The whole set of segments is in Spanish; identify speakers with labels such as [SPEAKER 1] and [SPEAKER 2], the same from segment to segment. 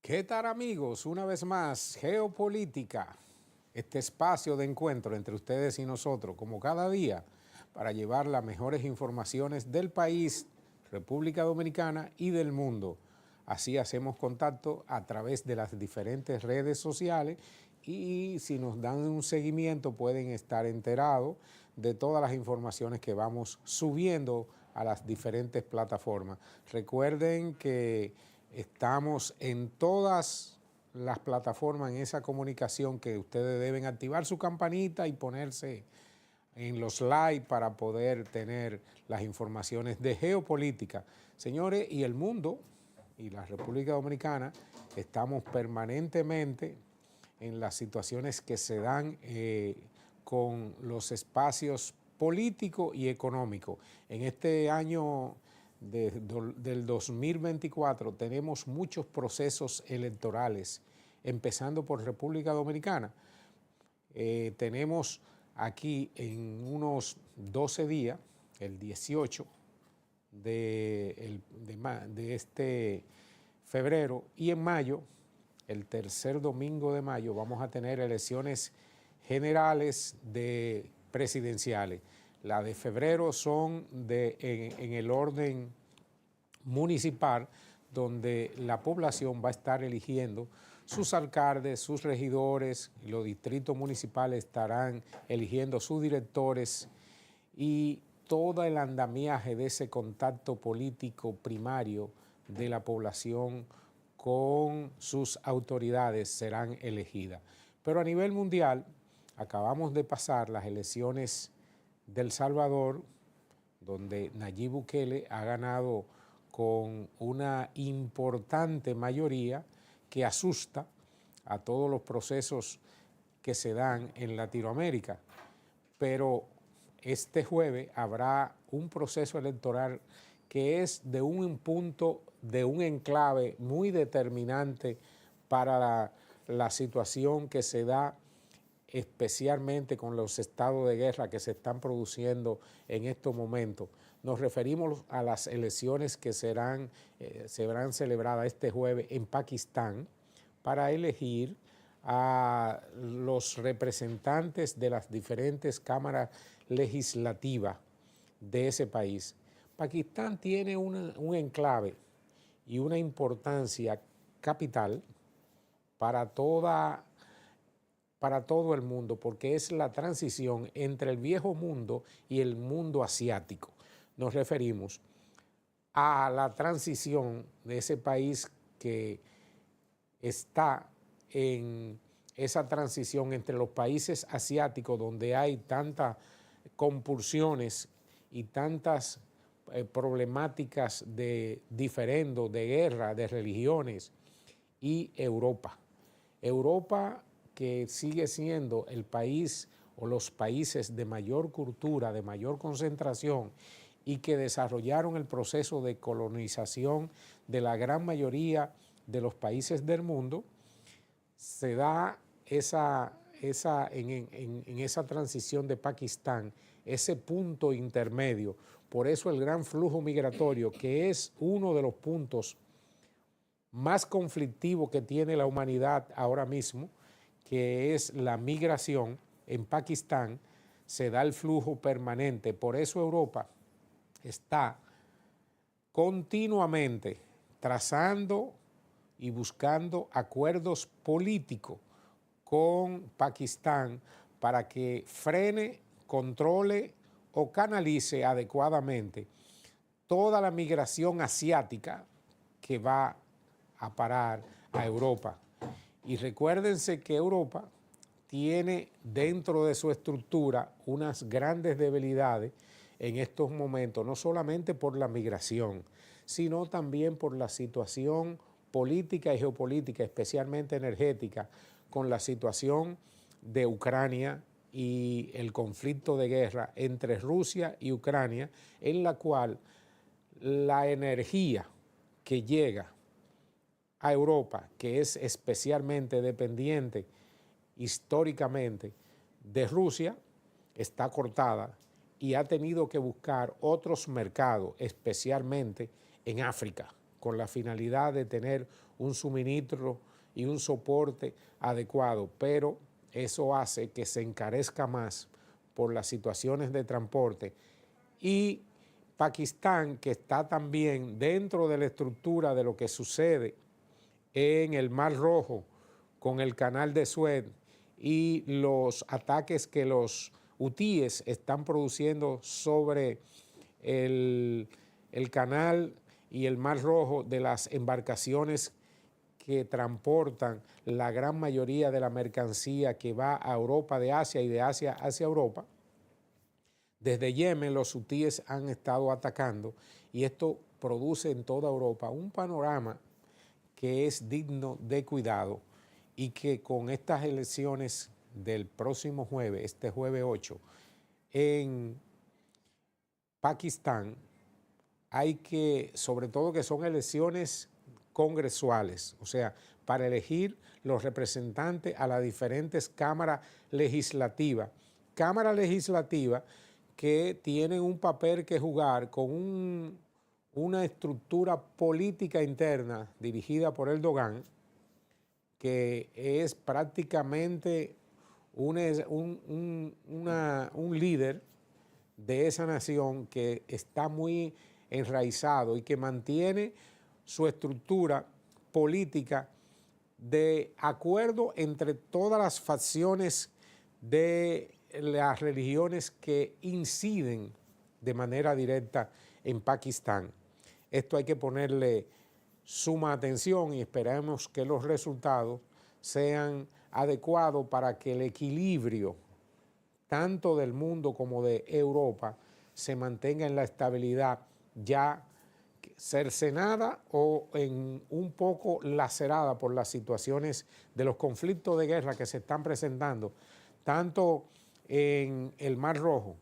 [SPEAKER 1] ¿Qué tal, amigos? Una vez más, Geopolítica, este espacio de encuentro entre ustedes y nosotros, como cada día, para llevar las mejores informaciones del país, República Dominicana y del mundo. Así hacemos contacto a través de las diferentes redes sociales y si nos dan un seguimiento pueden estar enterados de todas las informaciones que vamos subiendo a las diferentes plataformas. Recuerden que estamos en todas las plataformas, en esa comunicación que ustedes deben activar su campanita y ponerse en los likes para poder tener las informaciones de geopolítica. Señores, y el mundo y la República Dominicana estamos permanentemente en las situaciones que se dan con los espacios políticos y económicos. En este año del 2024 tenemos muchos procesos electorales, empezando por República Dominicana. Tenemos aquí en unos 12 días, el 18 de este febrero, y en mayo, el tercer domingo de mayo, vamos a tener elecciones generales presidenciales. Las de febrero son en el orden municipal, donde la población va a estar eligiendo sus alcaldes, sus regidores, y los distritos municipales estarán eligiendo sus directores y todo el andamiaje de ese contacto político primario de la población con sus autoridades serán elegidas. Pero a nivel mundial, acabamos de pasar las elecciones de El Salvador, donde Nayib Bukele ha ganado con una importante mayoría que asusta a todos los procesos que se dan en Latinoamérica. Pero este jueves habrá un proceso electoral que es de un punto, de un enclave muy determinante para la situación que se da, especialmente con los estados de guerra que se están produciendo en estos momentos. Nos referimos a las elecciones que serán celebradas este jueves en Pakistán para elegir a los representantes de las diferentes cámaras legislativas de ese país. Pakistán tiene un enclave y una importancia capital para todo el mundo, porque es la transición entre el viejo mundo y el mundo asiático. Nos referimos a la transición de ese país que está en esa transición entre los países asiáticos, donde hay tantas compulsiones y tantas problemáticas de diferendo, de guerra, de religiones, y Europa. Europa, que sigue siendo el país o los países de mayor cultura, de mayor concentración, y que desarrollaron el proceso de colonización de la gran mayoría de los países del mundo, se da en esa transición de Pakistán, ese punto intermedio. Por eso el gran flujo migratorio, que es uno de los puntos más conflictivos que tiene la humanidad ahora mismo, que es la migración en Pakistán, se da el flujo permanente. Por eso Europa está continuamente trazando y buscando acuerdos políticos con Pakistán para que frene, controle o canalice adecuadamente toda la migración asiática que va a parar a Europa. Y recuérdense que Europa tiene dentro de su estructura unas grandes debilidades en estos momentos, no solamente por la migración, sino también por la situación política y geopolítica, especialmente energética, con la situación de Ucrania y el conflicto de guerra entre Rusia y Ucrania, en la cual la energía que llega a Europa, que es especialmente dependiente históricamente de Rusia, está cortada y ha tenido que buscar otros mercados, especialmente en África, con la finalidad de tener un suministro y un soporte adecuado, pero eso hace que se encarezca más por las situaciones de transporte. Y Pakistán, que está también dentro de la estructura de lo que sucede en el Mar Rojo con el canal de Suez y los ataques que los hutíes están produciendo sobre el canal y el Mar Rojo de las embarcaciones que transportan la gran mayoría de la mercancía que va a Europa de Asia y de Asia hacia Europa. Desde Yemen los hutíes han estado atacando y esto produce en toda Europa un panorama que es digno de cuidado y que con estas elecciones del próximo jueves, este jueves 8, en Pakistán, hay que, sobre todo que son elecciones congresuales, o sea, para elegir los representantes a las diferentes cámaras legislativas. Cámara legislativa que tienen un papel que jugar con una estructura política interna dirigida por Erdogan, que es prácticamente un líder de esa nación que está muy enraizado y que mantiene su estructura política de acuerdo entre todas las facciones de las religiones que inciden de manera directa en Pakistán. Esto hay que ponerle suma atención y esperemos que los resultados sean adecuados para que el equilibrio tanto del mundo como de Europa se mantenga en la estabilidad ya cercenada o en un poco lacerada por las situaciones de los conflictos de guerra que se están presentando, tanto en el Mar Rojo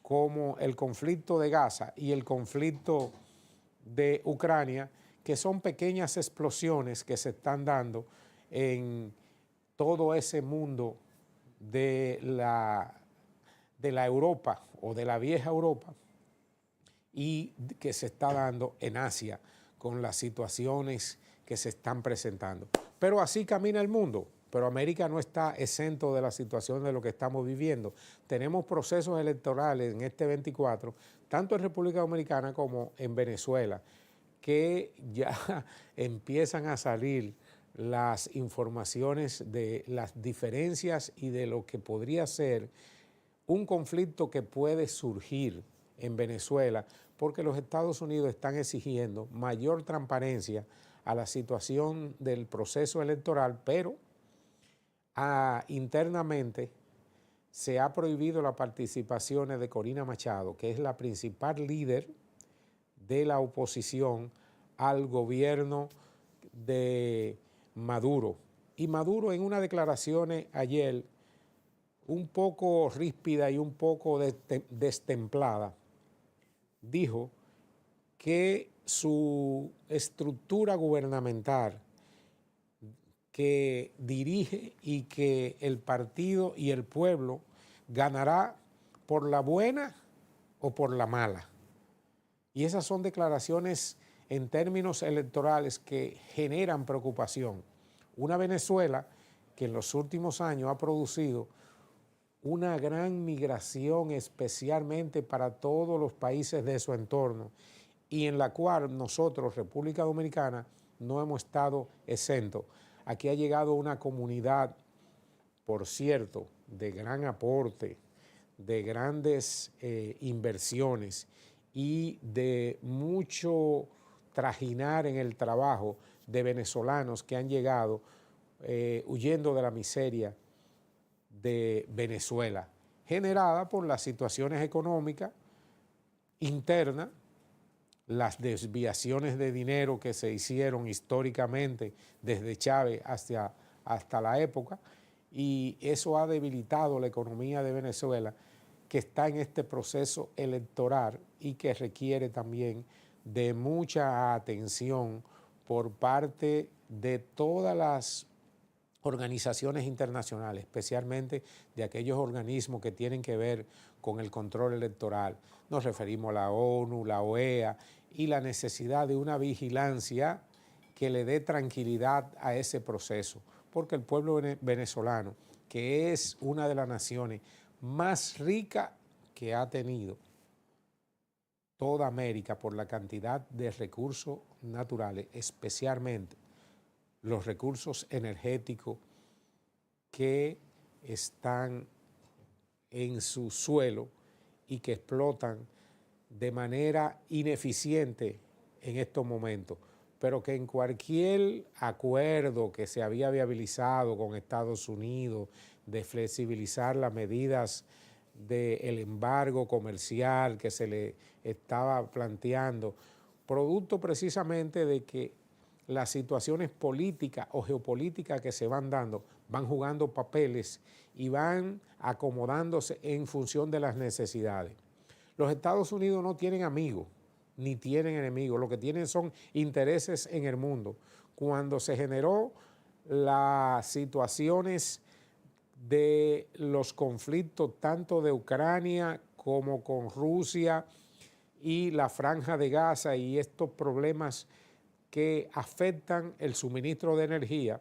[SPEAKER 1] como el conflicto de Gaza y el conflicto de Ucrania, que son pequeñas explosiones que se están dando en todo ese mundo de la Europa o de la vieja Europa y que se está dando en Asia con las situaciones que se están presentando. Pero así camina el mundo, pero América no está exento de la situación de lo que estamos viviendo. Tenemos procesos electorales en este 24, tanto en República Dominicana como en Venezuela, que ya empiezan a salir las informaciones de las diferencias y de lo que podría ser un conflicto que puede surgir en Venezuela porque los Estados Unidos están exigiendo mayor transparencia a la situación del proceso electoral, pero internamente se ha prohibido la participación de Corina Machado, que es la principal líder de la oposición al gobierno de Maduro. Y Maduro en unas declaraciones ayer un poco ríspida y un poco destemplada, dijo que su estructura gubernamental que dirige y que el partido y el pueblo ganará por la buena o por la mala. Y esas son declaraciones en términos electorales que generan preocupación. Una Venezuela que en los últimos años ha producido una gran migración especialmente para todos los países de su entorno y en la cual nosotros, República Dominicana, no hemos estado exentos. Aquí ha llegado una comunidad, por cierto, de gran aporte, de grandes inversiones y de mucho trajinar en el trabajo de venezolanos que han llegado huyendo de la miseria de Venezuela, generada por las situaciones económicas internas, las desviaciones de dinero que se hicieron históricamente desde Chávez hasta la época, y eso ha debilitado la economía de Venezuela, que está en este proceso electoral y que requiere también de mucha atención por parte de todas las organizaciones internacionales, especialmente de aquellos organismos que tienen que ver con el control electoral. Nos referimos a la ONU, la OEA y la necesidad de una vigilancia que le dé tranquilidad a ese proceso, porque el pueblo venezolano, que es una de las naciones más ricas que ha tenido toda América por la cantidad de recursos naturales, especialmente los recursos energéticos que están en su suelo y que explotan de manera ineficiente en estos momentos, pero que en cualquier acuerdo que se había viabilizado con Estados Unidos de flexibilizar las medidas del embargo comercial que se le estaba planteando, producto precisamente de que las situaciones políticas o geopolíticas que se van dando van jugando papeles y van acomodándose en función de las necesidades. Los Estados Unidos no tienen amigos ni tienen enemigos, lo que tienen son intereses en el mundo. Cuando se generó las situaciones de los conflictos tanto de Ucrania como con Rusia y la Franja de Gaza y estos problemas que afectan el suministro de energía,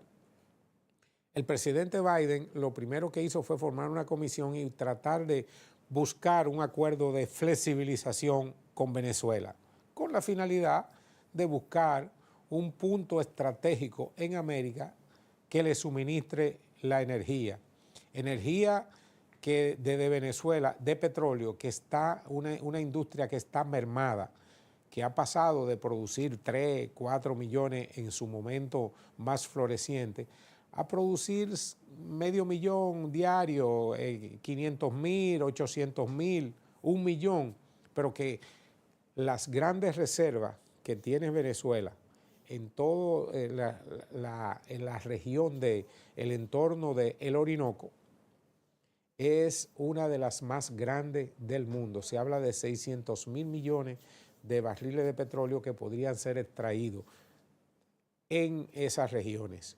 [SPEAKER 1] el presidente Biden lo primero que hizo fue formar una comisión y tratar de buscar un acuerdo de flexibilización con Venezuela, con la finalidad de buscar un punto estratégico en América que le suministre la energía que desde Venezuela, de petróleo, que está una industria que está mermada, que ha pasado de producir 3, 4 millones en su momento más floreciente, a producir medio millón diario, 500,000, 800,000, 1 millón, pero que las grandes reservas que tiene Venezuela en toda la región del entorno del Orinoco es una de las más grandes del mundo. Se habla de 600,000 millones de barriles de petróleo que podrían ser extraídos en esas regiones.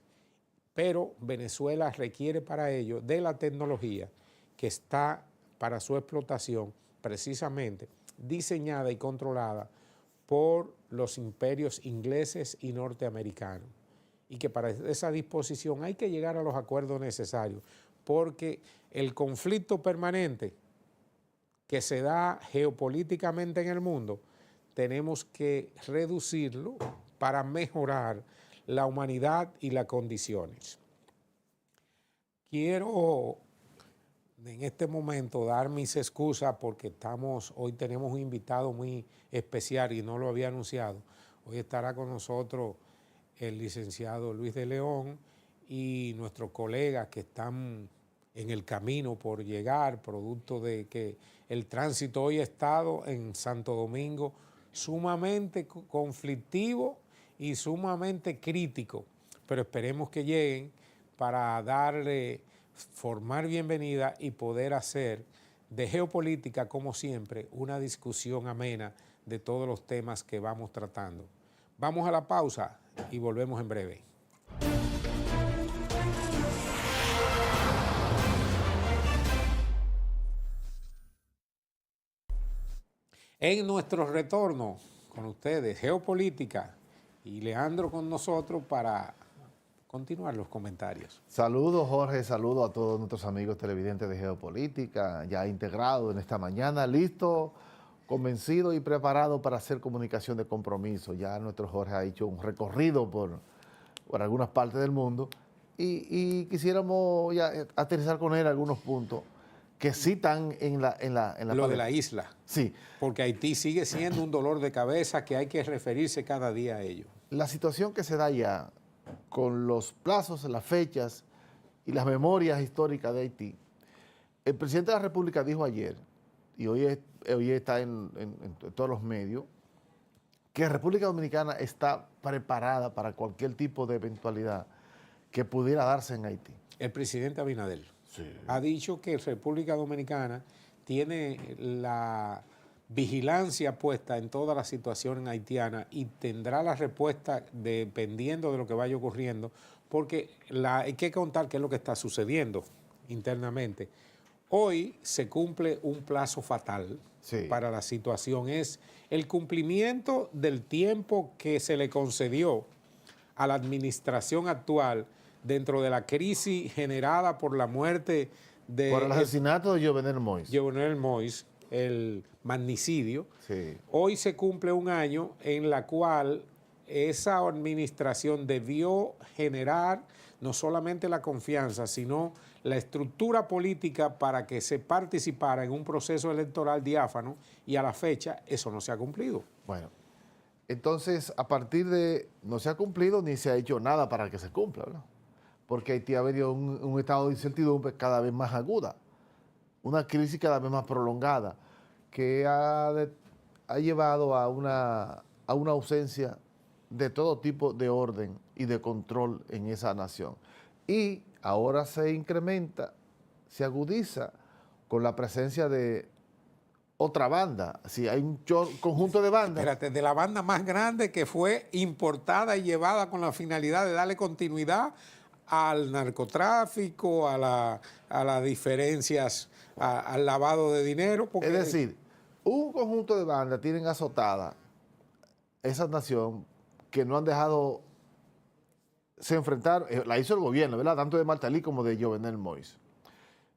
[SPEAKER 1] Pero Venezuela requiere para ello de la tecnología que está para su explotación precisamente diseñada y controlada por los imperios ingleses y norteamericanos. Y que para esa disposición hay que llegar a los acuerdos necesarios, porque el conflicto permanente que se da geopolíticamente en el mundo, tenemos que reducirlo para mejorar la humanidad y las condiciones. Quiero en este momento dar mis excusas porque hoy tenemos un invitado muy especial y no lo había anunciado. Hoy estará con nosotros el licenciado Luis de León y nuestros colegas que están en el camino por llegar, producto de que el tránsito hoy ha estado en Santo Domingo sumamente conflictivo y sumamente crítico, pero esperemos que lleguen para formar bienvenida y poder hacer de geopolítica, como siempre, una discusión amena de todos los temas que vamos tratando. Vamos a la pausa y volvemos en breve. En nuestro retorno con ustedes, geopolítica, y Leandro con nosotros para continuar los comentarios.
[SPEAKER 2] Saludos, Jorge, saludos a todos nuestros amigos televidentes de Geopolítica, ya integrados en esta mañana, listo, convencido y preparado para hacer comunicación de compromiso. Ya nuestro Jorge ha hecho un recorrido por algunas partes del mundo y quisiéramos ya aterrizar con él algunos puntos que sí están en la
[SPEAKER 1] Lo de la isla.
[SPEAKER 2] Sí.
[SPEAKER 1] Porque Haití sigue siendo un dolor de cabeza que hay que referirse cada día a ello.
[SPEAKER 2] La situación que se da ya con los plazos, las fechas y las memorias históricas de Haití. El presidente de la República dijo ayer, y hoy está en todos los medios, que República Dominicana está preparada para cualquier tipo de eventualidad que pudiera darse en Haití.
[SPEAKER 1] El presidente Abinader
[SPEAKER 2] Sí.
[SPEAKER 1] ha dicho que República Dominicana tiene la vigilancia puesta en toda la situación haitiana y tendrá la respuesta dependiendo de lo que vaya ocurriendo, porque hay que contar qué es lo que está sucediendo internamente. Hoy se cumple un plazo fatal
[SPEAKER 2] Sí.
[SPEAKER 1] para la situación. Es el cumplimiento del tiempo que se le concedió a la administración actual dentro de la crisis generada por la muerte de
[SPEAKER 2] Por el asesinato de Jovenel Moïse.
[SPEAKER 1] Jovenel Moïse, el magnicidio.
[SPEAKER 2] Sí.
[SPEAKER 1] Hoy se cumple un año en la cual esa administración debió generar no solamente la confianza, sino la estructura política para que se participara en un proceso electoral diáfano, y a la fecha eso no se ha cumplido.
[SPEAKER 2] Bueno, entonces a partir de, no se ha cumplido ni se ha hecho nada para que se cumpla, ¿no? Porque Haití ha venido un estado de incertidumbre cada vez más aguda, una crisis cada vez más prolongada, que ha llevado a una ausencia de todo tipo de orden y de control en esa nación. Y ahora se incrementa, se agudiza con la presencia de otra banda. Si hay un conjunto de bandas.
[SPEAKER 1] Espérate, de la banda más grande que fue importada y llevada con la finalidad de darle continuidad al narcotráfico, a las diferencias, al lavado de dinero. Porque
[SPEAKER 2] Es decir, un conjunto de bandas tienen azotada esa nación que no han dejado, se enfrentaron, la hizo el gobierno, ¿verdad? Tanto de Martelly como de Jovenel Moïse.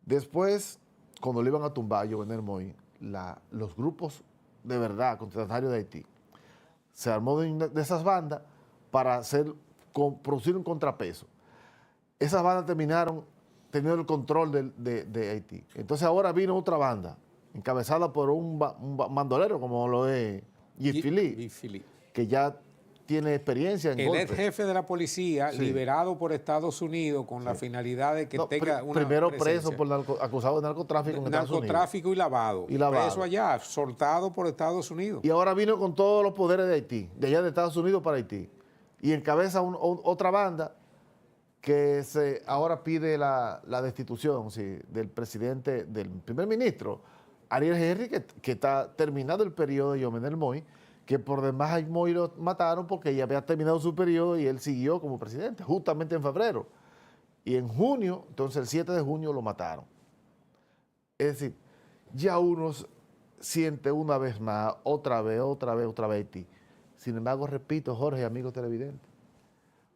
[SPEAKER 2] Después, cuando le iban a tumbar a Jovenel Moïse, los grupos de verdad contestatarios de Haití, se armó de esas bandas para producir un contrapeso. Esas bandas terminaron teniendo el control de Haití. Entonces ahora vino otra banda, encabezada por un bandolero como lo es Guy Philippe, que ya tiene experiencia en
[SPEAKER 1] el
[SPEAKER 2] golpes.
[SPEAKER 1] ex jefe de la policía,
[SPEAKER 2] Sí.
[SPEAKER 1] liberado por Estados Unidos con la finalidad de que tenga una
[SPEAKER 2] primero
[SPEAKER 1] presencia.
[SPEAKER 2] preso por acusado de narcotráfico en Estados Unidos.
[SPEAKER 1] Narcotráfico y lavado.
[SPEAKER 2] Y lavado.
[SPEAKER 1] Preso allá, soltado por Estados Unidos.
[SPEAKER 2] Y ahora vino con todos los poderes de Haití, de allá de Estados Unidos para Haití. Y encabeza otra banda que ahora pide la destitución, sí, del presidente, del primer ministro, Ariel Henry, que está terminado el periodo de Jovenel Moïse, que por demás a Moïse lo mataron porque ya había terminado su periodo y él siguió como presidente, justamente en febrero. Y en junio, entonces el 7 de junio lo mataron. Es decir, ya uno siente una vez más, otra vez Haití. Sin embargo, repito, Jorge, amigos televidentes,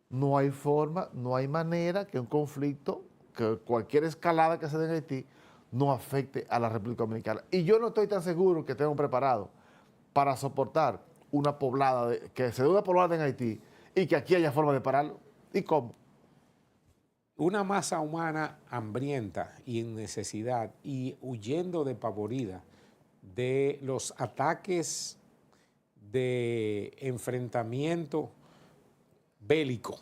[SPEAKER 2] no hay forma, no hay manera que un conflicto, que cualquier escalada que se dé en Haití, no afecte a la República Dominicana. Y yo no estoy tan seguro que estemos preparados para soportar una poblada, que se dé una poblada en Haití y que aquí haya forma de pararlo. ¿Y cómo?
[SPEAKER 1] Una masa humana hambrienta y en necesidad y huyendo despavorida de los ataques de enfrentamiento bélico,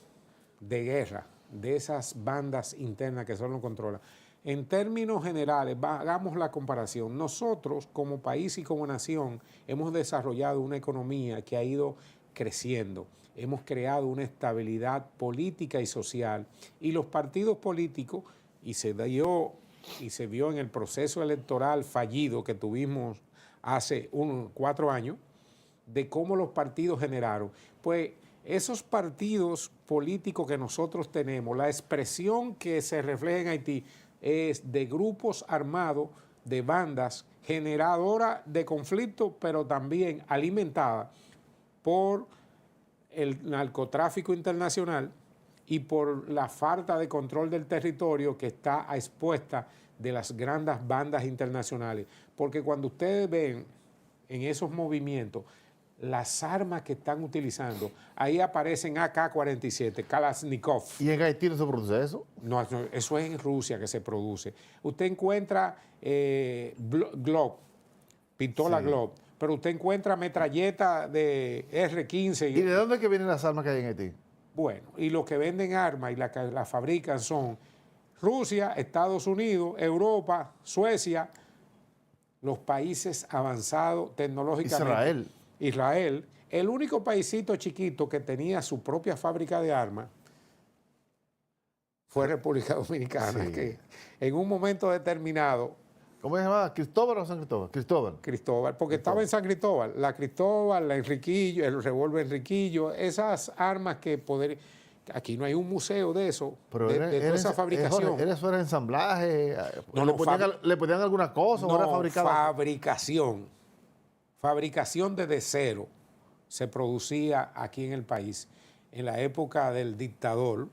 [SPEAKER 1] de guerra, de esas bandas internas que solo controlan. En términos generales, hagamos la comparación. Nosotros, como país y como nación, hemos desarrollado una economía que ha ido creciendo. Hemos creado una estabilidad política y social. Y los partidos políticos, y se vio en el proceso electoral fallido que tuvimos hace 4 años, de cómo los partidos generaron. Pues esos partidos políticos que nosotros tenemos, la expresión que se refleja en Haití es de grupos armados, de bandas generadoras de conflicto, pero también alimentadas por el narcotráfico internacional y por la falta de control del territorio que está a expuesta de las grandes bandas internacionales. Porque cuando ustedes ven en esos movimientos las armas que están utilizando, ahí aparecen AK-47, Kalashnikov.
[SPEAKER 2] ¿Y en Haití no se produce eso?
[SPEAKER 1] No, eso es en Rusia que se produce. Usted encuentra Glock, pistola
[SPEAKER 2] Sí.
[SPEAKER 1] Glock, pero usted encuentra metralleta de R-15.
[SPEAKER 2] ¿Y de dónde es que vienen las armas que hay en Haití?
[SPEAKER 1] Bueno, y los que venden armas y las que las fabrican son Rusia, Estados Unidos, Europa, Suecia, los países avanzados tecnológicamente. Israel, el único paisito chiquito que tenía su propia fábrica de armas fue República Dominicana,
[SPEAKER 2] Sí.
[SPEAKER 1] que en un momento determinado,
[SPEAKER 2] ¿Cómo se llamaba? ¿Cristóbal o San Cristóbal?
[SPEAKER 1] Cristóbal, porque estaba en San Cristóbal, la Enriquillo, el revólver Enriquillo, esas armas que Aquí no hay un museo de eso,
[SPEAKER 2] Pero
[SPEAKER 1] de toda esa fabricación.
[SPEAKER 2] ¿Eso era ensamblaje?
[SPEAKER 1] No,
[SPEAKER 2] ¿Le ponían alguna cosa o era
[SPEAKER 1] no,
[SPEAKER 2] fabricado?
[SPEAKER 1] fabricación. Fabricación desde cero se producía aquí en el país en la época del dictador.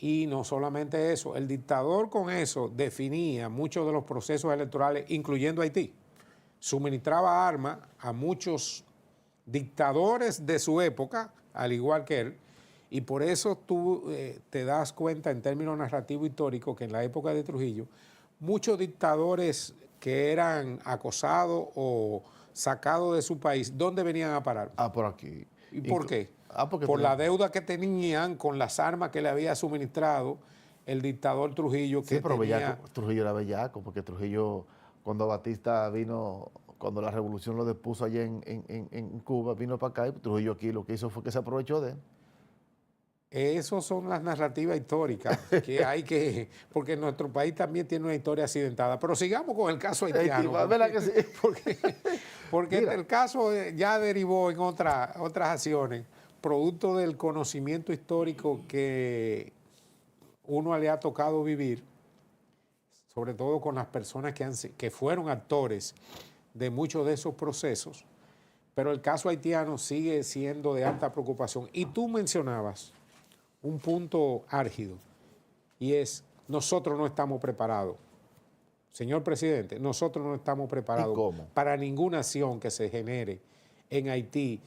[SPEAKER 1] Y no solamente eso, el dictador con eso definía muchos de los procesos electorales, incluyendo Haití. Suministraba armas a muchos dictadores de su época, al igual que él, y por eso tú te das cuenta en términos narrativos históricos que en la época de Trujillo, muchos dictadores que eran acosados o sacados de su país, ¿dónde venían a parar?
[SPEAKER 2] Por aquí.
[SPEAKER 1] ¿Y por qué?
[SPEAKER 2] Porque
[SPEAKER 1] por la deuda que tenían con las armas que le había suministrado el dictador Trujillo.
[SPEAKER 2] Sí, pero Trujillo era bellaco, porque Trujillo, cuando Batista vino, cuando la revolución lo depuso allá en Cuba, vino para acá y Trujillo aquí lo que hizo fue que se aprovechó de él.
[SPEAKER 1] Esas son las narrativas históricas que hay que, porque nuestro país también tiene una historia accidentada. Pero sigamos con el caso haitiano.
[SPEAKER 2] ¿Verdad que sí?
[SPEAKER 1] Porque el caso ya derivó en otras acciones, producto del conocimiento histórico que uno le ha tocado vivir, sobre todo con las personas que fueron actores de muchos de esos procesos. Pero el caso haitiano sigue siendo de alta preocupación. Y tú mencionabas un punto álgido, y es, nosotros no estamos preparados. Señor presidente, nosotros no estamos preparados para ninguna acción que se genere en Haití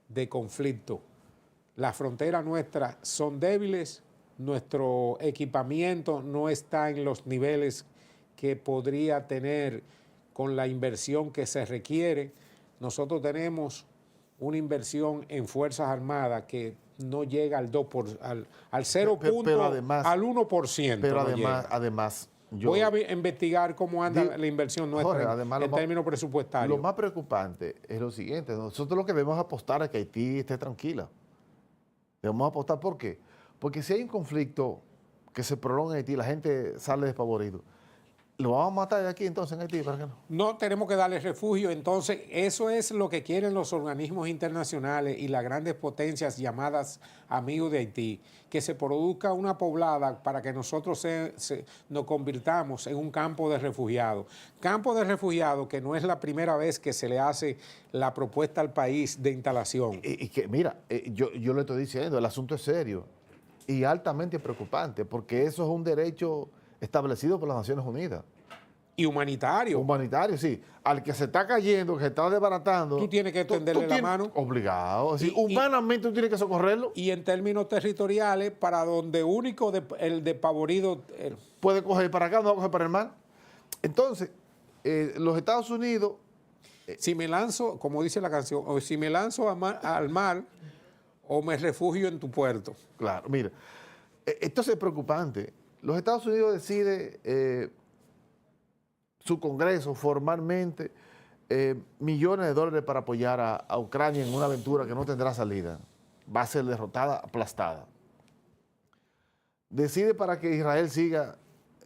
[SPEAKER 1] de conflicto. Las fronteras nuestras son débiles, nuestro equipamiento no está en los niveles que podría tener con la inversión que se requiere. Nosotros tenemos una inversión en Fuerzas Armadas que no llega al 2%, al 0 punto, además, al 1%.
[SPEAKER 2] Pero además
[SPEAKER 1] voy a investigar cómo anda la inversión nuestra, Jorge, en términos presupuestarios.
[SPEAKER 2] Lo más preocupante es lo siguiente: nosotros lo que debemos apostar es que Haití esté tranquila. Debemos apostar, ¿por qué? Porque si hay un conflicto que se prolonga en Haití, la gente sale desfavorida. ¿Lo vamos a matar de aquí entonces en Haití? ¿Para qué no?
[SPEAKER 1] No, tenemos que darle refugio. Entonces, eso es lo que quieren los organismos internacionales y las grandes potencias llamadas amigos de Haití, que se produzca una poblada para que nosotros nos convirtamos en un campo de refugiados. Campo de refugiados que no es la primera vez que se le hace la propuesta al país de instalación.
[SPEAKER 2] Y que, mira, yo le estoy diciendo, el asunto es serio y altamente preocupante, porque eso es un derecho establecido por las Naciones Unidas.
[SPEAKER 1] Y humanitario.
[SPEAKER 2] Humanitario, sí. Al que se está cayendo, que se está desbaratando.
[SPEAKER 1] Tú tienes que tenderle la mano.
[SPEAKER 2] Obligado. Humanamente tú tienes que socorrerlo.
[SPEAKER 1] Y en términos territoriales, para donde único el despavorido
[SPEAKER 2] puede coger para acá, no va a coger para el mar. Entonces, los Estados Unidos...
[SPEAKER 1] si me lanzo, como dice la canción, o si me lanzo al mar o me refugio en tu puerto.
[SPEAKER 2] Claro, mira. Entonces es preocupante. Los Estados Unidos decide, su Congreso formalmente, millones de dólares para apoyar a Ucrania en una aventura que no tendrá salida. Va a ser derrotada, aplastada. Decide para que Israel siga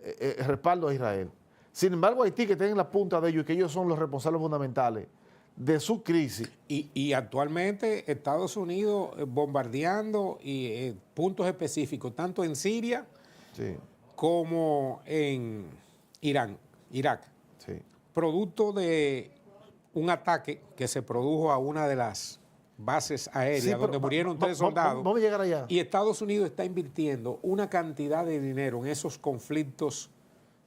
[SPEAKER 2] el respaldo a Israel. Sin embargo, Haití, que está en la punta de ellos y que ellos son los responsables fundamentales de su crisis.
[SPEAKER 1] Y actualmente Estados Unidos bombardeando puntos específicos, tanto en Siria, sí, como en Irak,
[SPEAKER 2] sí,
[SPEAKER 1] producto de un ataque que se produjo a una de las bases aéreas, sí, donde murieron 3 soldados.
[SPEAKER 2] Vamos a llegar allá.
[SPEAKER 1] Y Estados Unidos está invirtiendo una cantidad de dinero en esos conflictos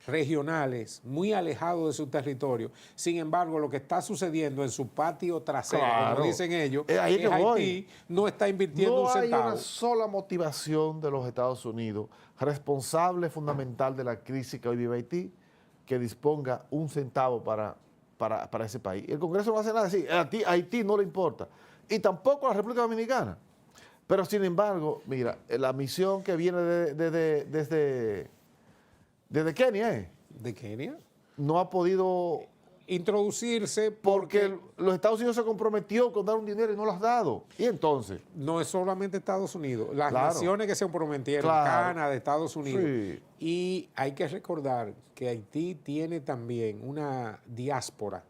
[SPEAKER 1] regionales, muy alejados de su territorio. Sin embargo, lo que está sucediendo en su patio trasero, claro, como dicen ellos, Haití no está invirtiendo un centavo.
[SPEAKER 2] No hay una sola motivación de los Estados Unidos, responsable fundamental de la crisis que hoy vive Haití, que disponga un centavo para ese país. El Congreso no hace nada así. A Haití no le importa. Y tampoco a la República Dominicana. Pero, sin embargo, mira, la misión que viene desde Kenia,
[SPEAKER 1] ¿De Kenia?
[SPEAKER 2] No ha podido
[SPEAKER 1] introducirse
[SPEAKER 2] porque los Estados Unidos se comprometió con dar un dinero y no lo has dado. ¿Y entonces?
[SPEAKER 1] No es solamente Estados Unidos, las
[SPEAKER 2] claro,
[SPEAKER 1] naciones que se comprometieron, claro, Canadá, Estados Unidos. Sí. Y hay que recordar que Haití tiene también una diáspora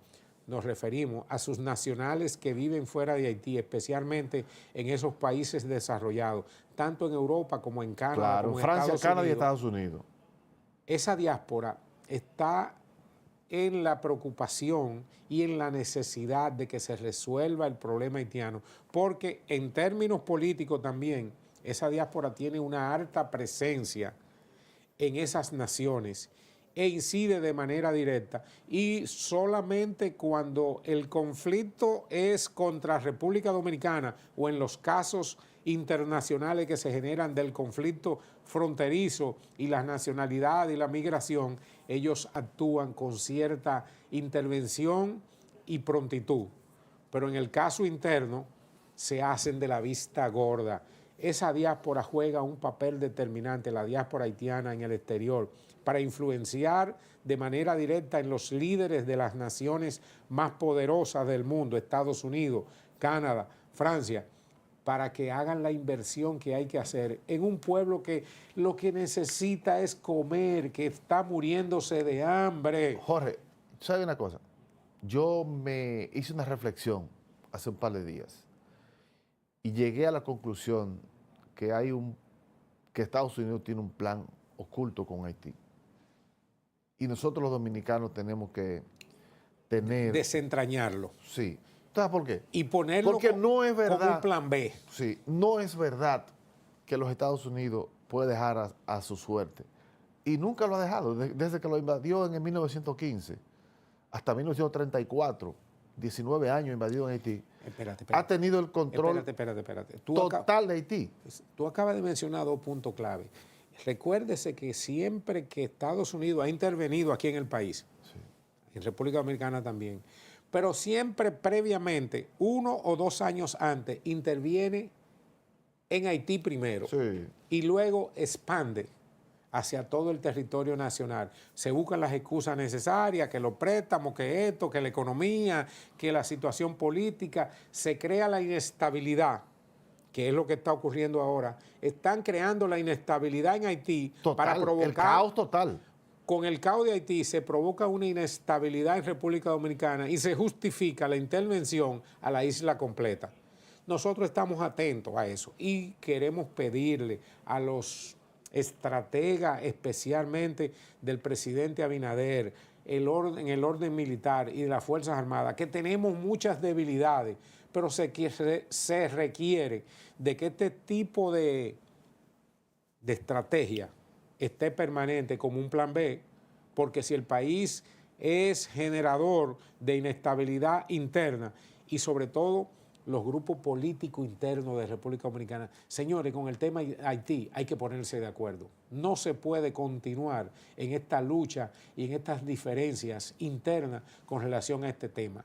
[SPEAKER 1] nos referimos a sus nacionales que viven fuera de Haití, especialmente en esos países desarrollados, tanto en Europa como en Canadá,
[SPEAKER 2] Claro,
[SPEAKER 1] como en
[SPEAKER 2] Francia,
[SPEAKER 1] Estados
[SPEAKER 2] Canadá y
[SPEAKER 1] Unidos.
[SPEAKER 2] Estados Unidos.
[SPEAKER 1] Esa diáspora está en la preocupación y en la necesidad de que se resuelva el problema haitiano, porque en términos políticos también, esa diáspora tiene una alta presencia en esas naciones e incide de manera directa, y solamente cuando el conflicto es contra República Dominicana o en los casos internacionales que se generan del conflicto fronterizo y la nacionalidad y la migración, ellos actúan con cierta intervención y prontitud. Pero en el caso interno se hacen de la vista gorda. Esa diáspora juega un papel determinante, la diáspora haitiana en el exterior, para influenciar de manera directa en los líderes de las naciones más poderosas del mundo, Estados Unidos, Canadá, Francia, para que hagan la inversión que hay que hacer en un pueblo que lo que necesita es comer, que está muriéndose de hambre.
[SPEAKER 2] Jorge, ¿sabes una cosa? Yo me hice una reflexión hace un par de días y llegué a la conclusión que que Estados Unidos tiene un plan oculto con Haití. Y nosotros los dominicanos tenemos que tener...
[SPEAKER 1] Desentrañarlo.
[SPEAKER 2] Sí. ¿Sabes por qué?
[SPEAKER 1] Y ponerlo
[SPEAKER 2] Porque no es verdad,
[SPEAKER 1] como un plan B.
[SPEAKER 2] Sí, no es verdad que los Estados Unidos puede dejar a su suerte. Y nunca lo ha dejado, desde que lo invadió en el 1915 hasta 1934, 19 años invadido en Haití.
[SPEAKER 1] Espérate.
[SPEAKER 2] Ha tenido el control
[SPEAKER 1] Espérate.
[SPEAKER 2] total de Haití.
[SPEAKER 1] Tú acabas de mencionar dos puntos clave. Recuérdese que siempre que Estados Unidos ha intervenido aquí en el país, sí, en República Dominicana también, pero siempre previamente, 1 o 2 años antes, interviene en Haití primero,
[SPEAKER 2] sí,
[SPEAKER 1] y luego expande hacia todo el territorio nacional. Se buscan las excusas necesarias, que los préstamos, que esto, que la economía, que la situación política, se crea la inestabilidad, que es lo que está ocurriendo ahora. Están creando la inestabilidad en Haití
[SPEAKER 2] total,
[SPEAKER 1] para provocar...
[SPEAKER 2] el caos total.
[SPEAKER 1] Con el caos de Haití se provoca una inestabilidad en República Dominicana y se justifica la intervención a la isla completa. Nosotros estamos atentos a eso y queremos pedirle a los estrategas, especialmente del presidente Abinader, en el orden militar y de las Fuerzas Armadas, que tenemos muchas debilidades, pero se requiere de que este tipo de estrategia esté permanente como un plan B, porque si el país es generador de inestabilidad interna y sobre todo los grupos políticos internos de República Dominicana, señores, con el tema Haití hay que ponerse de acuerdo. No se puede continuar en esta lucha y en estas diferencias internas con relación a este tema.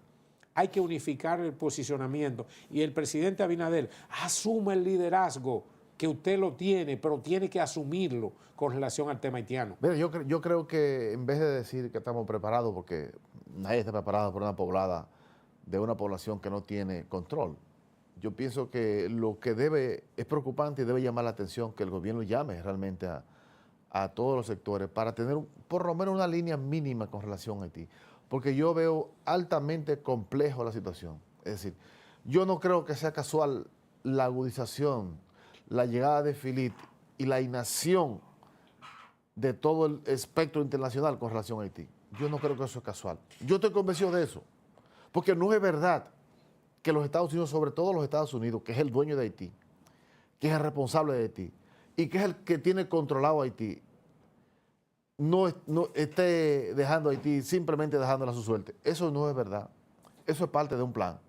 [SPEAKER 1] Hay que unificar el posicionamiento y el presidente Abinader asume el liderazgo que usted lo tiene, pero tiene que asumirlo con relación al tema haitiano.
[SPEAKER 2] Mira, yo creo que en vez de decir que estamos preparados, porque nadie está preparado por una poblada de una población que no tiene control, yo pienso que lo que es preocupante y debe llamar la atención que el gobierno llame realmente a todos los sectores para tener por lo menos una línea mínima con relación a Haití, porque yo veo altamente complejo la situación. Es decir, yo no creo que sea casual la agudización, la llegada de Philippe y la inacción de todo el espectro internacional con relación a Haití. Yo no creo que eso es casual. Yo estoy convencido de eso, porque no es verdad que los Estados Unidos, sobre todo los Estados Unidos, que es el dueño de Haití, que es el responsable de Haití y que es el que tiene controlado Haití, no esté dejando a Haití, simplemente dejándola a su suerte. Eso no es verdad. Eso es parte de un plan.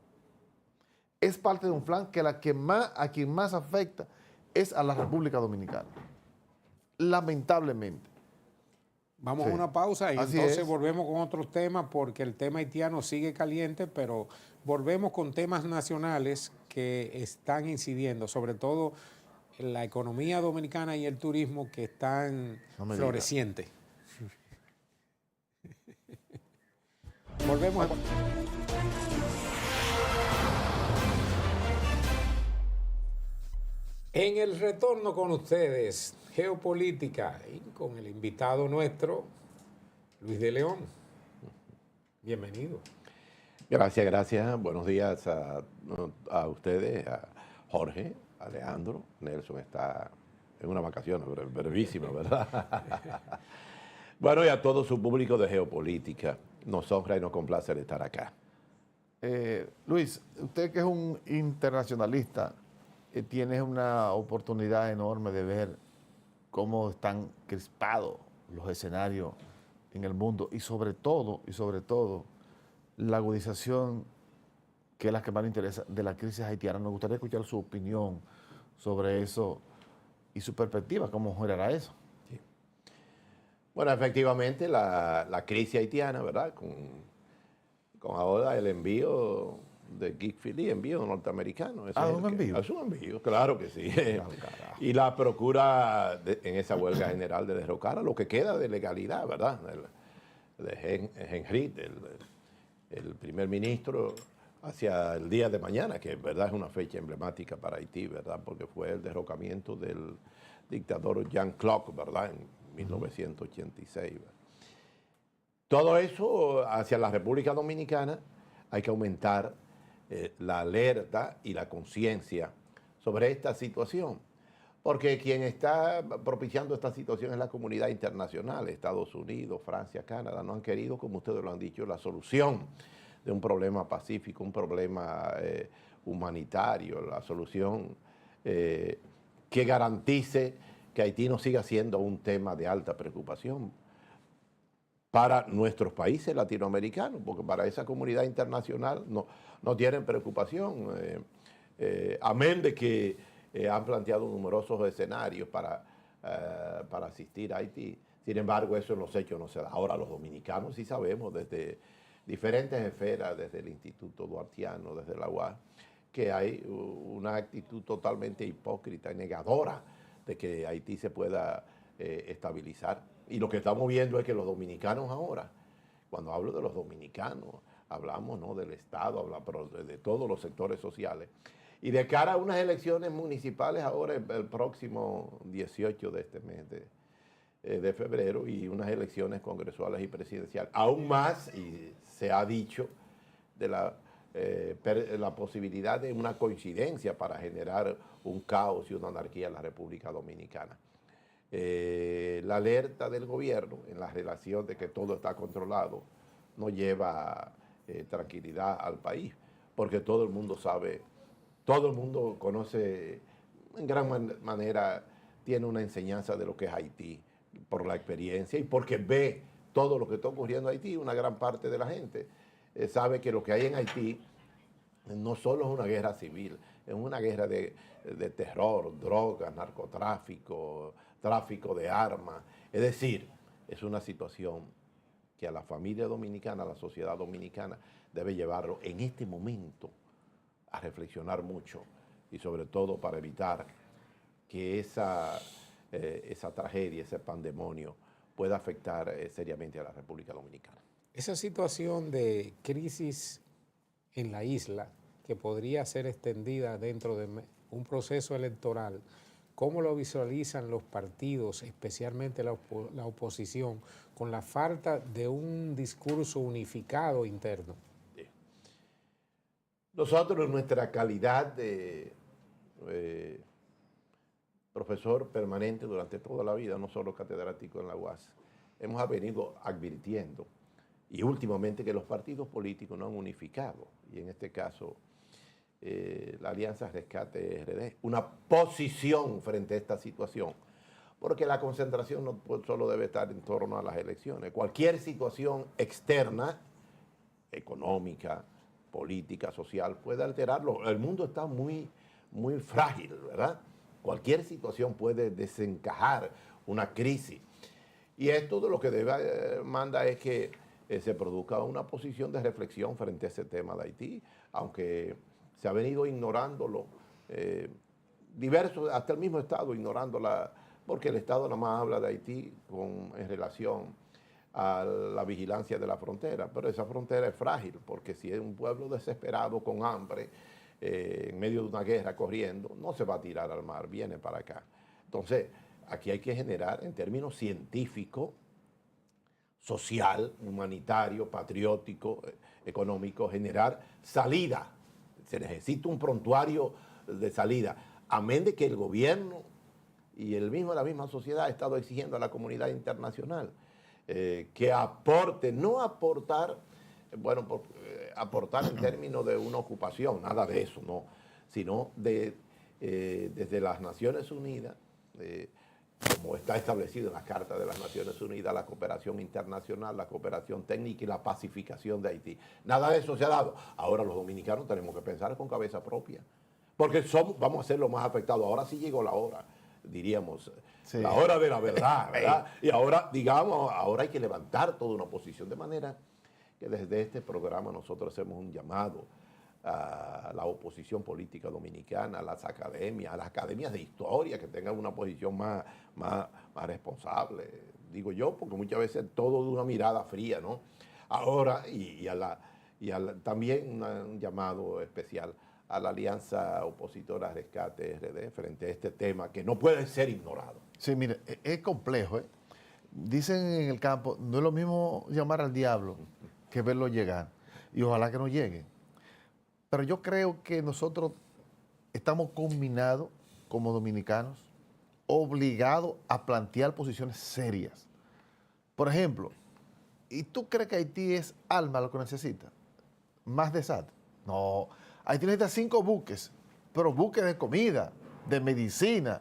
[SPEAKER 2] Es parte de un plan que a quien más afecta es a la República Dominicana. Lamentablemente.
[SPEAKER 1] Vamos
[SPEAKER 2] Sí.
[SPEAKER 1] a una pausa y
[SPEAKER 2] Así
[SPEAKER 1] entonces
[SPEAKER 2] es.
[SPEAKER 1] volvemos con otros temas porque el tema haitiano sigue caliente, pero volvemos con temas nacionales que están incidiendo, sobre todo en la economía dominicana y el turismo que están florecientes. Volvemos. En el retorno con ustedes, Geopolítica, y con el invitado nuestro, Luis de León. Bienvenido.
[SPEAKER 3] Gracias, gracias. Buenos días a ustedes, a Jorge, a Leandro. Nelson está en una vacación brevísima, ¿verdad? Bueno, y a todo su público de Geopolítica. Nos honra y nos complace el estar acá.
[SPEAKER 2] Luis, usted que es un internacionalista, tiene una oportunidad enorme de ver cómo están crispados los escenarios en el mundo y sobre todo, la agudización, que es la que más le interesa, de la crisis haitiana. Nos gustaría escuchar su opinión sobre eso y su perspectiva, cómo generará eso.
[SPEAKER 3] Sí. Bueno, efectivamente, la crisis haitiana, ¿verdad? Con ahora el envío de Guy Philippe, envío norteamericano.
[SPEAKER 2] ¿Un envío?
[SPEAKER 3] Es un envío, claro que sí.
[SPEAKER 2] Oh, carajo.
[SPEAKER 3] Y la procura en esa huelga general de derrocar a lo que queda de legalidad, ¿verdad? De Henry, el primer ministro, hacia el día de mañana, que verdad es una fecha emblemática para Haití, ¿verdad? Porque fue el derrocamiento del dictador Jean Claude, ¿verdad? En 1986. ¿verdad? Todo eso hacia la República Dominicana hay que aumentar la alerta y la conciencia sobre esta situación. Porque quien está propiciando esta situación es la comunidad internacional, Estados Unidos, Francia, Canadá. No han querido, como ustedes lo han dicho, la solución de un problema pacífico, un problema humanitario, la solución que garantice que Haití no siga siendo un tema de alta preocupación para nuestros países latinoamericanos, porque para esa comunidad internacional no tienen preocupación, amén de que han planteado numerosos escenarios para asistir a Haití. Sin embargo, eso en los hechos no se da. Ahora, los dominicanos sí sabemos desde diferentes esferas, desde el Instituto Duartiano, desde la UAS, que hay una actitud totalmente hipócrita y negadora de que Haití se pueda estabilizar. Y lo que estamos viendo es que los dominicanos ahora, cuando hablo de los dominicanos, hablamos ¿no? del Estado, hablamos de todos los sectores sociales. Y de cara a unas elecciones municipales ahora el próximo 18 de este mes de febrero y unas elecciones congresuales y presidenciales. Aún más, y se ha dicho, de la posibilidad de una coincidencia para generar un caos y una anarquía en la República Dominicana. La alerta del gobierno en la relación de que todo está controlado no lleva tranquilidad al país, porque todo el mundo sabe, todo el mundo conoce, en gran manera tiene una enseñanza de lo que es Haití, por la experiencia y porque ve todo lo que está ocurriendo en Haití. Una gran parte de la gente sabe que lo que hay en Haití no solo es una guerra civil, es una guerra de terror, drogas, narcotráfico, tráfico de armas. Es decir, es una situación que a la familia dominicana, a la sociedad dominicana, debe llevarlo en este momento a reflexionar mucho y sobre todo para evitar que esa tragedia, ese pandemonio pueda afectar seriamente a la República Dominicana.
[SPEAKER 1] Esa situación de crisis en la isla, que podría ser extendida dentro de un proceso electoral, ¿cómo lo visualizan los partidos, especialmente la oposición, con la falta de un discurso unificado interno?
[SPEAKER 3] Sí. Nosotros, en nuestra calidad de profesor permanente durante toda la vida, no solo catedrático en la UAS, hemos venido advirtiendo, y últimamente, que los partidos políticos no han unificado, y en este caso la Alianza Rescate RD, una posición frente a esta situación, porque la concentración no solo debe estar en torno a las elecciones. Cualquier situación externa, económica, política, social, puede alterarlo. El mundo está muy, muy frágil, ¿verdad? Cualquier situación puede desencajar una crisis. Y esto de lo que manda es que se produzca una posición de reflexión frente a ese tema de Haití, aunque se ha venido ignorándolo, diversos, hasta el mismo Estado ignorándola, porque el Estado nada más habla de Haití en relación a la vigilancia de la frontera, pero esa frontera es frágil, porque si es un pueblo desesperado con hambre, en medio de una guerra corriendo, no se va a tirar al mar, viene para acá. Entonces, aquí hay que generar, en términos científicos, social, humanitario, patriótico, económico, generar salida. Se necesita un prontuario de salida. Amén de que el gobierno y la misma sociedad ha estado exigiendo a la comunidad internacional que aporte, no aportar, bueno, aportar en términos de una ocupación, nada de eso, no, sino desde las Naciones Unidas, como está establecido en la Carta de las Naciones Unidas, la cooperación internacional, la cooperación técnica y la pacificación de Haití. Nada de eso se ha dado. Ahora los dominicanos tenemos que pensar con cabeza propia, porque vamos a ser los más afectados. Ahora sí llegó la hora, diríamos, sí, la hora de la verdad, ¿verdad? Y ahora, digamos, ahora hay que levantar toda una oposición, de manera que desde este programa nosotros hacemos un llamado a la oposición política dominicana, a las academias de historia, que tengan una posición más responsable, digo yo, porque muchas veces todo de una mirada fría, ¿no? Ahora, también un llamado especial a la Alianza Opositora Rescate RD frente a este tema que no puede ser ignorado.
[SPEAKER 2] Sí, mire, es complejo, ¿eh? Dicen en el campo, no es lo mismo llamar al diablo que verlo llegar, y ojalá que no llegue. Pero yo creo que nosotros estamos combinados como dominicanos, obligados a plantear posiciones serias. Por ejemplo, ¿y tú crees que Haití es alma lo que necesita? ¿Más desastre? No, Haití necesita 5 buques, pero buques de comida, de medicina,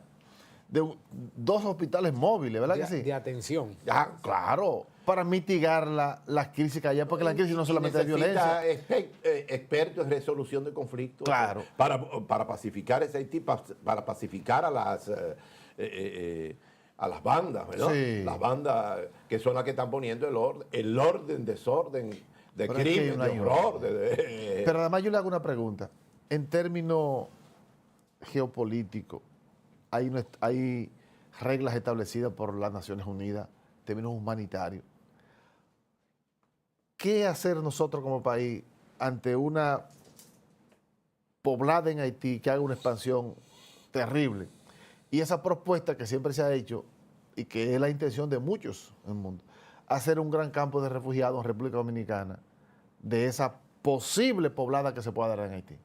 [SPEAKER 2] de 2 hospitales móviles, ¿verdad que sí?
[SPEAKER 1] De atención.
[SPEAKER 2] Ya, claro, para mitigar las crisis que hay allá, porque la crisis no solamente es violencia.
[SPEAKER 3] Expertos en resolución de conflictos.
[SPEAKER 2] Claro.
[SPEAKER 3] Para pacificar ese Haití, para pacificar a las bandas, ¿verdad? Sí. Las bandas que son las que están poniendo el orden, desorden, de crimen, de horror.
[SPEAKER 2] Pero además yo le hago una pregunta. En términos geopolíticos, hay reglas establecidas por las Naciones Unidas, en términos humanitarios. ¿Qué hacer nosotros como país ante una poblada en Haití que haga una expansión terrible? Y esa propuesta que siempre se ha hecho y que es la intención de muchos en el mundo, hacer un gran campo de refugiados en República Dominicana de esa posible poblada que se pueda dar en Haití.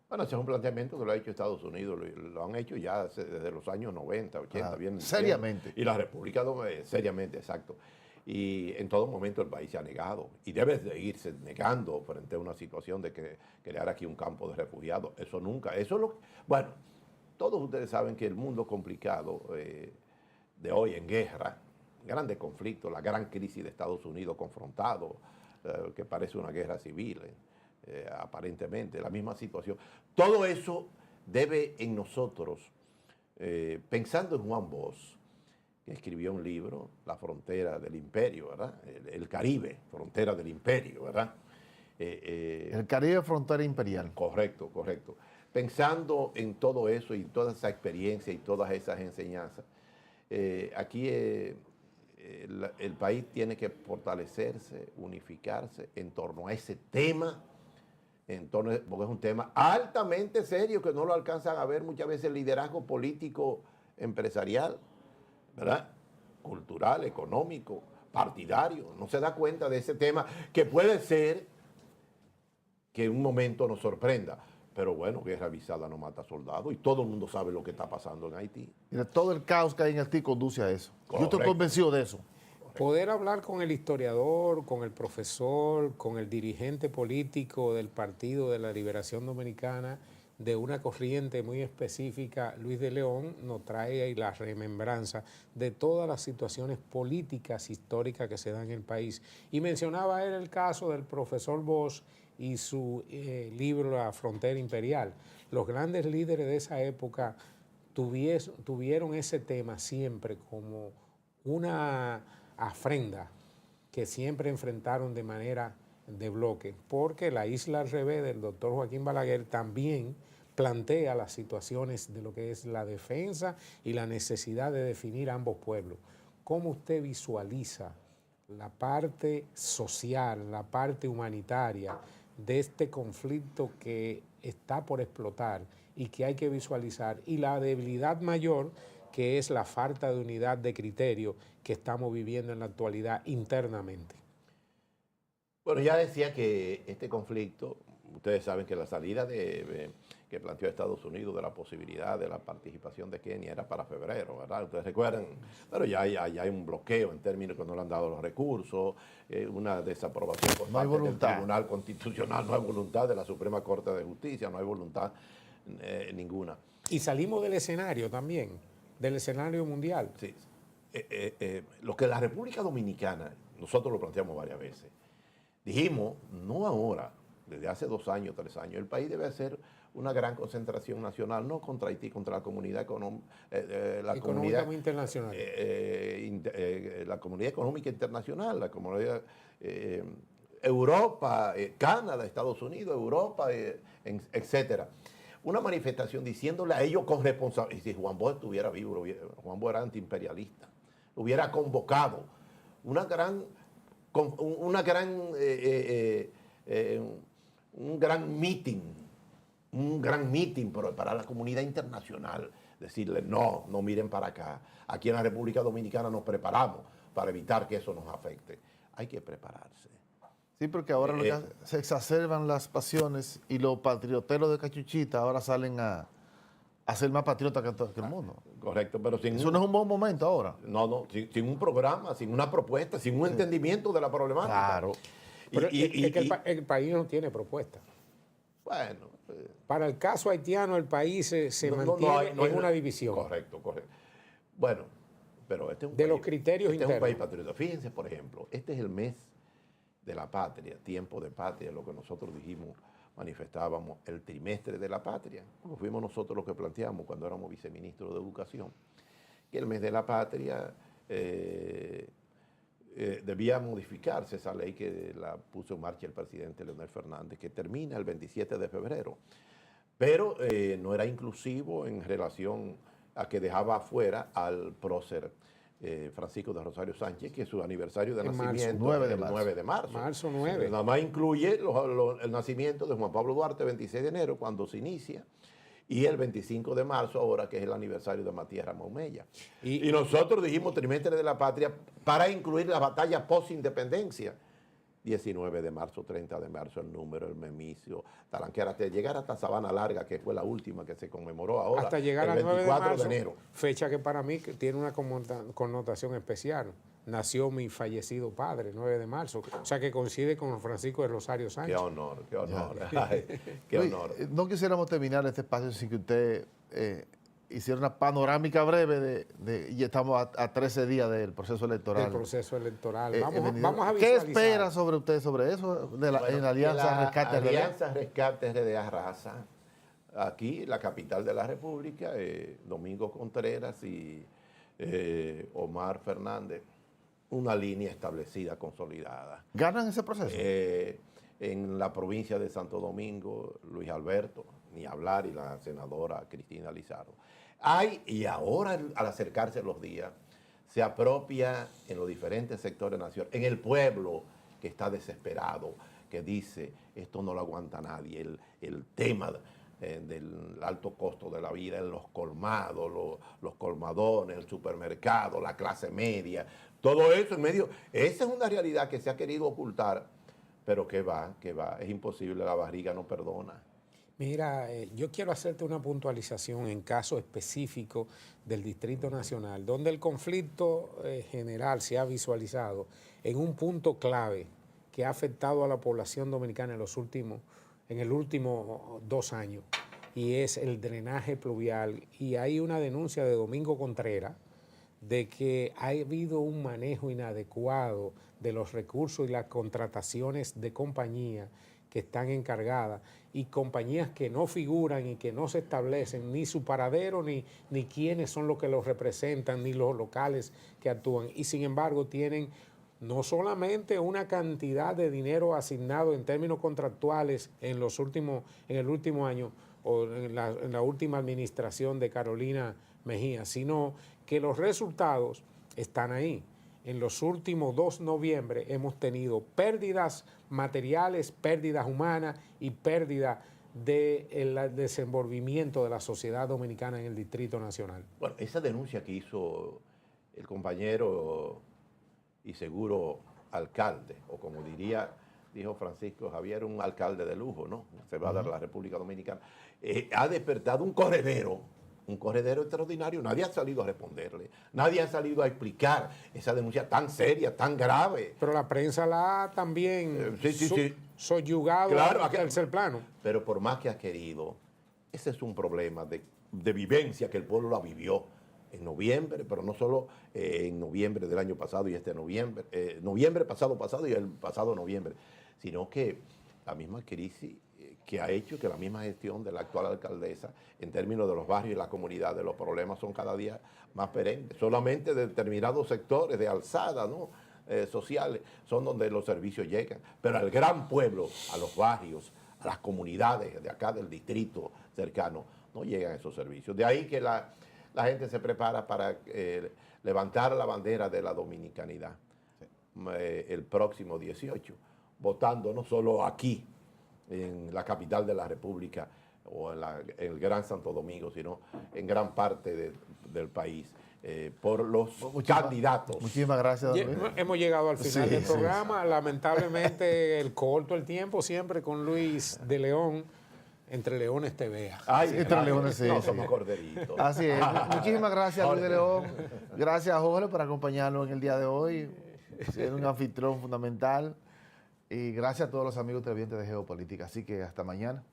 [SPEAKER 3] Bueno, ese es un planteamiento que lo ha hecho Estados Unidos, lo han hecho ya desde los años 90, 80. Bien,
[SPEAKER 2] seriamente.
[SPEAKER 3] Y la República seriamente, exacto. Y en todo momento el país se ha negado y debe de irse negando frente a una situación de crear aquí un campo de refugiados. Eso nunca, bueno, todos ustedes saben que el mundo complicado de hoy en guerra, grandes conflictos, la gran crisis de Estados Unidos confrontado, que parece una guerra civil, aparentemente, la misma situación. Todo eso debe en nosotros, pensando en Juan Bosch, que escribió un libro, La frontera del imperio, ¿verdad? El Caribe, frontera del imperio, ¿verdad?
[SPEAKER 2] El Caribe, frontera imperial.
[SPEAKER 3] Correcto, correcto. Pensando en todo eso y toda esa experiencia y todas esas enseñanzas, aquí el país tiene que fortalecerse, unificarse en torno a ese tema, porque es un tema altamente serio que no lo alcanzan a ver muchas veces el liderazgo político empresarial, ¿verdad? Cultural, económico, partidario. No se da cuenta de ese tema que puede ser que en un momento nos sorprenda. Pero bueno, guerra avisada no mata soldados y todo el mundo sabe lo que está pasando en Haití.
[SPEAKER 2] Mira, todo el caos que hay en Haití conduce a eso. Correcto. Yo estoy convencido de eso.
[SPEAKER 1] Poder hablar con el historiador, con el profesor, con el dirigente político del Partido de la Liberación Dominicana, de una corriente muy específica, Luis de León, nos trae ahí la remembranza de todas las situaciones políticas históricas que se dan en el país. Y mencionaba él el caso del profesor Bosch y su libro La frontera imperial. Los grandes líderes de esa época tuvieron ese tema siempre como una afrenta que siempre enfrentaron de manera de bloque, porque la Isla al revés del doctor Joaquín Balaguer también plantea las situaciones de lo que es la defensa y la necesidad de definir ambos pueblos. ¿Cómo usted visualiza la parte social, la parte humanitaria de este conflicto que está por explotar y que hay que visualizar, y la debilidad mayor que es la falta de unidad de criterio que estamos viviendo en la actualidad internamente.
[SPEAKER 3] Bueno, ya decía que este conflicto, ustedes saben que la salida que planteó Estados Unidos de la posibilidad de la participación de Kenia era para febrero, ¿verdad? Ustedes recuerdan, pero ya hay un bloqueo en términos que no le han dado los recursos, una desaprobación por parte del Tribunal Constitucional, no hay voluntad de la Suprema Corte de Justicia, no hay voluntad ninguna.
[SPEAKER 1] Y salimos del escenario también, del escenario mundial.
[SPEAKER 3] Sí. Lo que la República Dominicana, nosotros lo planteamos varias veces, dijimos, no ahora, desde hace 2 años, 3 años, el país debe hacer una gran concentración nacional, no contra Haití, contra la comunidad económica
[SPEAKER 1] internacional.
[SPEAKER 3] La comunidad económica internacional, la comunidad Europa, Canadá, Estados Unidos, Europa, etcétera. Una manifestación diciéndole a ellos con responsabilidad, y si Juan Bosch estuviera vivo, Juan Bosch era antiimperialista, hubiera convocado un gran meeting para la comunidad internacional, decirle no miren para acá, aquí en la República Dominicana nos preparamos para evitar que eso nos afecte. Hay que prepararse.
[SPEAKER 2] Sí, porque ahora se exacerban las pasiones y los patrioteros de Cachuchita ahora salen a ser más patriotas que el mundo.
[SPEAKER 3] Correcto, pero
[SPEAKER 2] eso no es un buen momento ahora.
[SPEAKER 3] No, sin un programa, sin una propuesta, sin un entendimiento de la problemática.
[SPEAKER 2] Claro.
[SPEAKER 1] Pero el país no tiene propuesta.
[SPEAKER 3] Bueno.
[SPEAKER 1] Para el caso haitiano, el país se mantiene en una división.
[SPEAKER 3] Correcto. Bueno, pero este es un
[SPEAKER 1] de
[SPEAKER 3] país,
[SPEAKER 1] los criterios
[SPEAKER 3] este
[SPEAKER 1] internos.
[SPEAKER 3] Es un país patriota. Fíjense, por ejemplo, este es el mes de la patria, tiempo de patria, lo que nosotros dijimos, manifestábamos el trimestre de la patria. Fuimos nosotros los que planteamos cuando éramos viceministros de Educación, que el mes de la patria debía modificarse esa ley que la puso en marcha el presidente Leonel Fernández, que termina el 27 de febrero. Pero no era inclusivo en relación a que dejaba afuera al prócer Francisco de Rosario Sánchez, que es su aniversario de nacimiento el 9 de marzo.
[SPEAKER 1] Marzo 9.
[SPEAKER 3] Nada más incluye el nacimiento de Juan Pablo Duarte, 26 de enero, cuando se inicia, y el 25 de marzo, ahora que es el aniversario de Matías Ramón Mella. Y nosotros dijimos trimestre de la patria para incluir las batallas post-independencia. 19 de marzo, 30 de marzo, el número, el memicio, Talanquera, hasta llegar hasta Sabana Larga, que fue la última que se conmemoró ahora,
[SPEAKER 1] hasta llegar al 9 de marzo,
[SPEAKER 3] de enero.
[SPEAKER 1] Fecha que para mí tiene una connotación especial. Nació mi fallecido padre, 9 de marzo, o sea que coincide con Francisco de Rosario Sánchez.
[SPEAKER 3] Qué honor, qué honor. Ay, qué honor.
[SPEAKER 2] No quisiéramos terminar este espacio sin que usted hiciera una panorámica breve y estamos a 13 días del proceso electoral.
[SPEAKER 1] Del proceso electoral. Vamos a visualizar.
[SPEAKER 2] ¿Qué espera sobre usted sobre eso? En la Alianza Rescate RD.
[SPEAKER 3] Alianza Rescate RD Arrasa, aquí, la capital de la República, Domingo Contreras y Omar Fernández, una línea establecida, consolidada.
[SPEAKER 2] ¿Ganan ese proceso?
[SPEAKER 3] En la provincia de Santo Domingo, Luis Alberto, ni hablar, y la senadora Cristina Lizardo. Y ahora, al acercarse los días, se apropia en los diferentes sectores nacionales, en el pueblo que está desesperado, que dice, esto no lo aguanta nadie, el tema del alto costo de la vida en los colmados, los colmadones, el supermercado, la clase media, todo eso en medio. Esa es una realidad que se ha querido ocultar, pero que va, es imposible, la barriga no perdona.
[SPEAKER 1] Mira, yo quiero hacerte una puntualización en caso específico del Distrito Nacional, donde el conflicto general se ha visualizado en un punto clave que ha afectado a la población dominicana en el último 2 años, y es el drenaje pluvial. Y hay una denuncia de Domingo Contreras de que ha habido un manejo inadecuado de los recursos y las contrataciones de compañías que están encargadas, y compañías que no figuran y que no se establecen ni su paradero, ni quiénes son los que los representan, ni los locales que actúan. Y sin embargo tienen no solamente una cantidad de dinero asignado en términos contractuales en el último año o en la última administración de Carolina Mejía, sino que los resultados están ahí. En los últimos 2 noviembre hemos tenido pérdidas materiales, pérdidas humanas y pérdidas del desenvolvimiento de la sociedad dominicana en el Distrito Nacional.
[SPEAKER 3] Bueno, esa denuncia que hizo el compañero y seguro alcalde, o como dijo Francisco Javier, un alcalde de lujo, ¿no? Se va a dar la República Dominicana. Ha despertado un corredero extraordinario. Nadie ha salido a responderle, nadie ha salido a explicar esa denuncia tan seria, tan grave.
[SPEAKER 1] Pero la prensa la ha también
[SPEAKER 3] sí.
[SPEAKER 1] soyugado
[SPEAKER 3] Claro,
[SPEAKER 1] al tercer plano.
[SPEAKER 3] Pero por más que ha querido, ese es un problema de vivencia que el pueblo la vivió en noviembre, pero no solo en noviembre del año pasado y este noviembre, noviembre pasado y el pasado noviembre, sino que la misma crisis que ha hecho que la misma gestión de la actual alcaldesa en términos de los barrios y las comunidades, los problemas son cada día más perennes. Solamente determinados sectores de alzada, ¿no? Sociales son donde los servicios llegan, pero al gran pueblo, a los barrios, a las comunidades de acá del distrito cercano, no llegan esos servicios. De ahí que la gente se prepara para levantar la bandera de la dominicanidad el próximo 18, votando no solo aquí, en la capital de la República o en el Gran Santo Domingo, sino en gran parte del país, por los candidatos.
[SPEAKER 2] Muchísimas gracias, don Luis.
[SPEAKER 1] Hemos llegado al final del programa. Lamentablemente, corto el tiempo siempre con Luis de León, Entre Leones te vea.
[SPEAKER 2] Entre Leones, sí.
[SPEAKER 3] No, somos corderitos.
[SPEAKER 2] Así es. Muchísimas gracias, Luis de León. Gracias, Jorge, por acompañarnos en el día de hoy. Siendo un anfitrión fundamental. Y gracias a todos los amigos televidentes de Geopolítica. Así que hasta mañana.